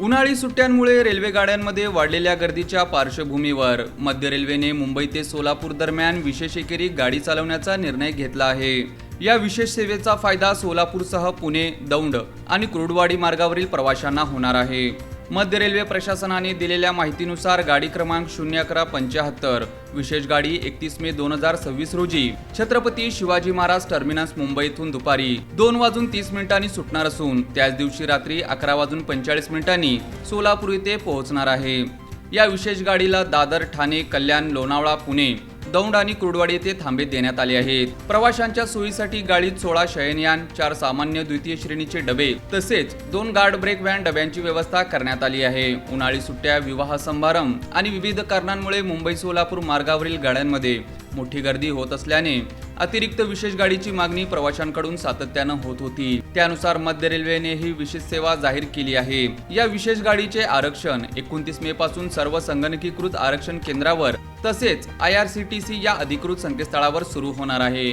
उन्हाळी सुट्ट्यांमुळे रेल्वे गाड्यांमध्ये वाढलेल्या गर्दीच्या पार्श्वभूमीवर मध्य रेल्वेने मुंबई ते सोलापूर दरम्यान विशेष एकेरी गाडी चालवण्याचा निर्णय घेतला आहे। या विशेष सेवेचा फायदा सोलापूरसह पुणे, दौंड आणि कुर्डुवाडी मार्गावरील प्रवाशांना होणार आहे। मध्य रेल्वे प्रशासनाने दिलेल्या माहितीनुसार गाडी क्रमांक 0175 विशेष गाडी 31 मे 2026 रोजी छत्रपती शिवाजी महाराज टर्मिनस मुंबईतून दुपारी 2:30 सुटणार असून त्याच दिवशी रात्री 11:45 सोलापूर येथे पोहोचणार आहे। या विशेष गाडीला दादर, ठाणे, कल्याण, लोणावळा, पुणे, दौंड आणि कुर्डुवाडी येथे थांबे देण्यात आले आहेत। प्रवाशांच्या सोयीसाठी गाडीत 16 शयनयान, 4 सामान्य द्वितीय श्रेणीचे डबे तसेच 2 गार्ड ब्रेक व्हॅन डब्यांची व्यवस्था करण्यात आली आहे। उन्हाळी सुट्ट्या, विवाह समारंभ आणि विविध कारणांमुळे मुंबई सोलापूर मार्गावरील गाड्यांमध्ये मोठी गर्दी होत असल्याने अतिरिक्त विशेष गाडीची मागणी प्रवाशांकडून सातत्यानं होत होती। त्यानुसार मध्य रेल्वेने ही विशेष सेवा जाहीर केली आहे। या विशेष गाडीचे आरक्षण 29 मे पासून सर्व संगणकीकृत आरक्षण केंद्रावर तसेच IRCTC या अधिकृत संकेतस्थळावर सुरू होणार आहे।